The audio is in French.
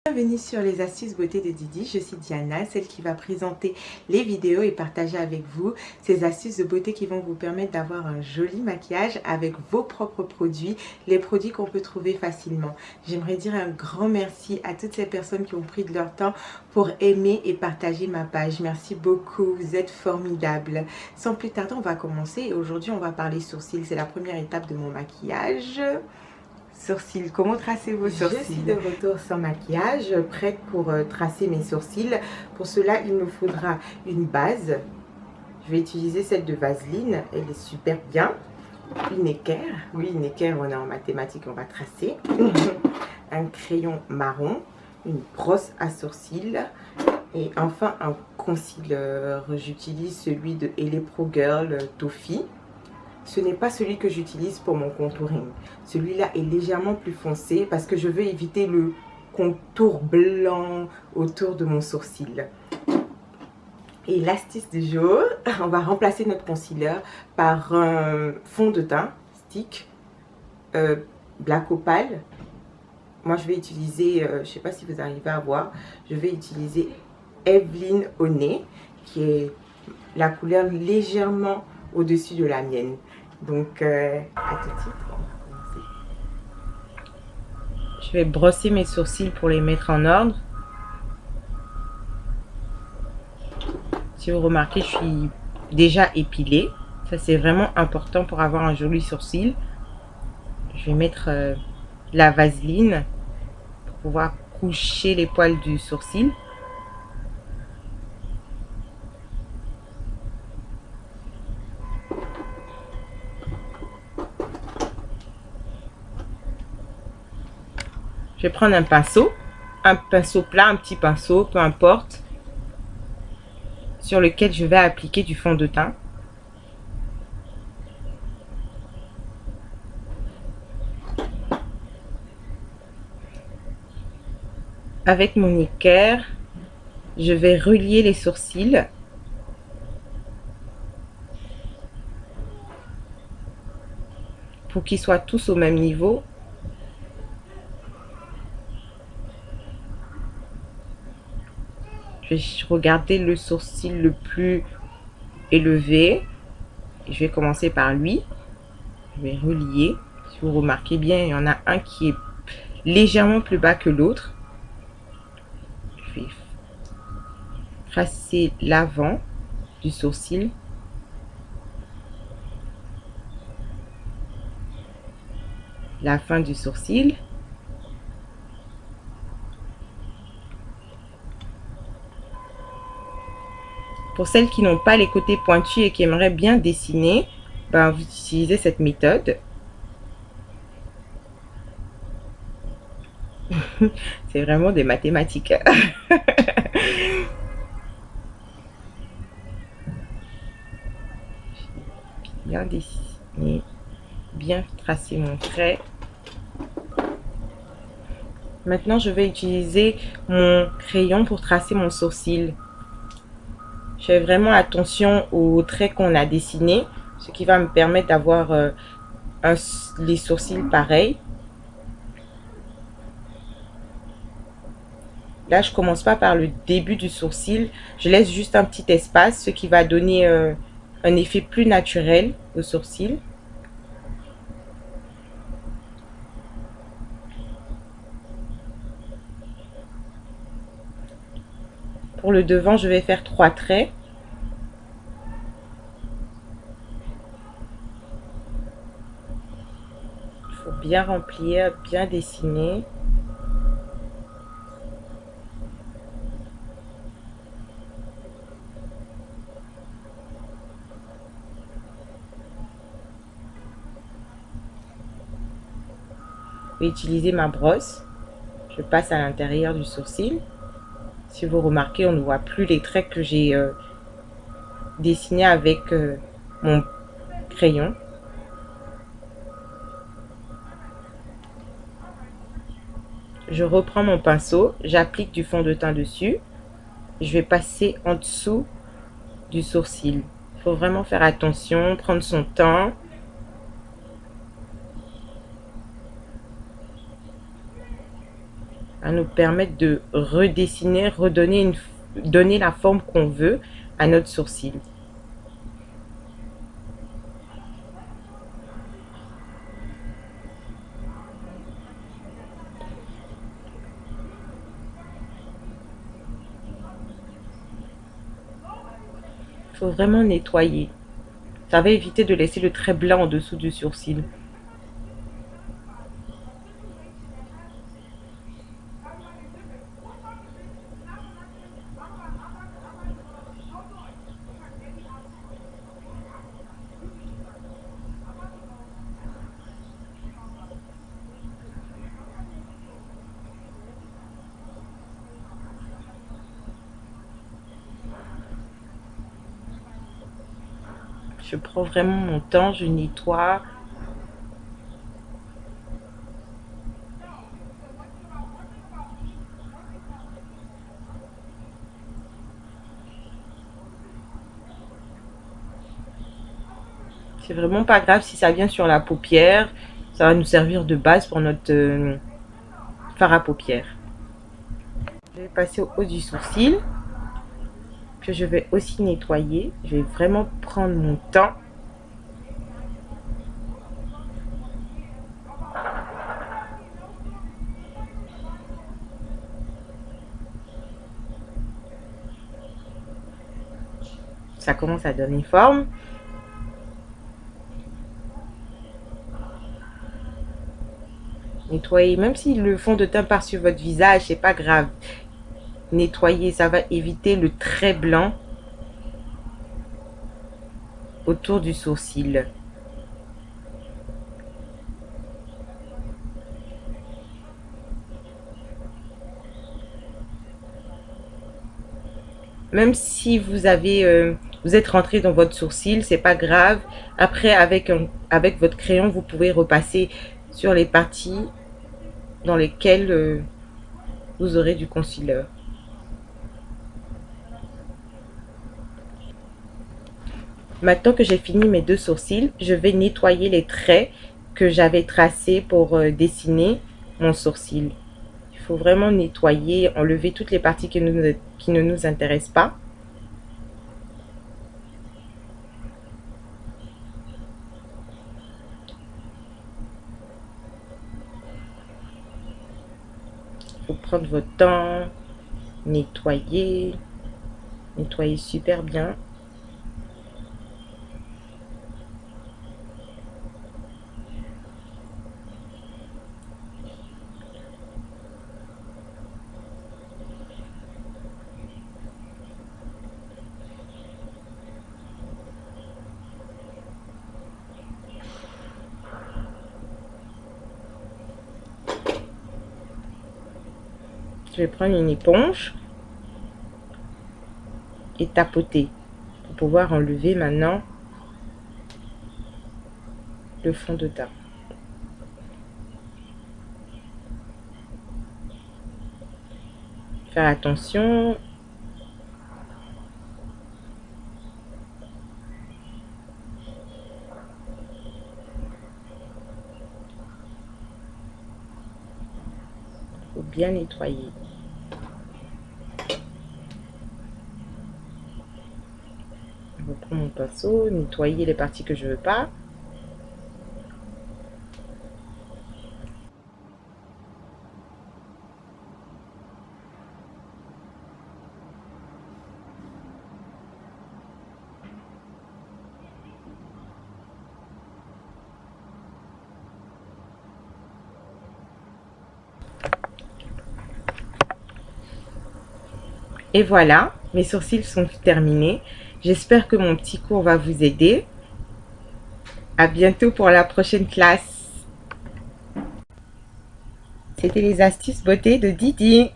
Bienvenue sur les astuces beauté de Didi, je suis Diana, celle qui va présenter les vidéos et partager avec vous ces astuces de beauté qui vont vous permettre d'avoir un joli maquillage avec vos propres produits, les produits qu'on peut trouver facilement. J'aimerais dire un grand merci à toutes ces personnes qui ont pris de leur temps pour aimer et partager ma page. Merci beaucoup, vous êtes formidables. Sans plus tarder, on va commencer et aujourd'hui on va parler sourcils, c'est la première étape de mon maquillage. Sourcils, comment tracer vos sourcils? Je suis de retour sans maquillage, prête pour tracer mes sourcils. Pour cela, il nous faudra une base. Je vais utiliser celle de Vaseline, elle est super bien. Une équerre, oui, une équerre, on est en mathématiques, on va tracer. Un crayon marron, une brosse à sourcils et enfin un concealer. J'utilise celui de LA Pro Girl Toffee. Ce n'est pas celui que j'utilise pour mon contouring. Celui-là est légèrement plus foncé parce que je veux éviter le contour blanc autour de mon sourcil. Et l'astuce du jour, on va remplacer notre concealer par un fond de teint stick Black Opal. Moi, je vais utiliser, je ne sais pas si vous arrivez à voir, je vais utiliser Evelyn Honey, qui est la couleur légèrement au-dessus de la mienne. Donc, à tout de suite, on va commencer. Je vais brosser mes sourcils pour les mettre en ordre. Si vous remarquez, je suis déjà épilée. Ça, c'est vraiment important pour avoir un joli sourcil. Je vais mettre la vaseline pour pouvoir coucher les poils du sourcil. Je vais prendre un pinceau plat, un petit pinceau, peu importe, sur lequel je vais appliquer du fond de teint. Avec mon équerre, je vais relier les sourcils. Pour qu'ils soient tous au même niveau. Je vais regarder le sourcil le plus élevé. Je vais commencer par lui. Je vais relier. Si vous remarquez bien, il y en a un qui est légèrement plus bas que l'autre. Je vais tracer l'avant du sourcil. La fin du sourcil. Pour celles qui n'ont pas les côtés pointus et qui aimeraient bien dessiner, ben, vous utilisez cette méthode. C'est vraiment des mathématiques. Bien dessiner, bien tracer mon trait. Maintenant, je vais utiliser mon crayon pour tracer mon sourcil. Je fais vraiment attention aux traits qu'on a dessinés, ce qui va me permettre d'avoir les sourcils pareils. Là, je commence pas par le début du sourcil, je laisse juste un petit espace, ce qui va donner un effet plus naturel au sourcil. Pour le devant, je vais faire 3 traits. Il faut bien remplir, bien dessiner. Je vais utiliser ma brosse. Je passe à l'intérieur du sourcil. Si vous remarquez, on ne voit plus les traits que j'ai dessinés avec mon crayon. Je reprends mon pinceau, j'applique du fond de teint dessus. Je vais passer en dessous du sourcil. Il faut vraiment faire attention, prendre son temps. va nous permettre de redessiner, donner la forme qu'on veut à notre sourcil. Il faut vraiment nettoyer. Ça va éviter de laisser le trait blanc en dessous du sourcil. Je prends vraiment mon temps, je nettoie. C'est vraiment pas grave si ça vient sur la paupière. Ça va nous servir de base pour notre fard à paupières. Je vais passer au haut du sourcil, que je vais aussi nettoyer. Je vais vraiment prendre mon temps. Ça commence à donner forme. Nettoyez, même si le fond de teint part sur votre visage, c'est pas grave. Nettoyer, ça va éviter le trait blanc autour du sourcil. Même si vous êtes rentré dans votre sourcil, c'est pas grave. Après, avec votre crayon, vous pouvez repasser sur les parties dans lesquelles vous aurez du concealer. Maintenant que j'ai fini mes deux sourcils, je vais nettoyer les traits que j'avais tracés pour dessiner mon sourcil. Il faut vraiment nettoyer, enlever toutes les parties qui ne nous intéressent pas. Il faut prendre votre temps, nettoyer super bien. Je vais prendre une éponge et tapoter pour pouvoir enlever maintenant le fond de teint. Faire attention. Il faut bien nettoyer. Je reprends mon pinceau, nettoyer les parties que je veux pas. Et voilà, mes sourcils sont terminés. J'espère que mon petit cours va vous aider. À bientôt pour la prochaine classe. C'était les astuces beauté de Didi.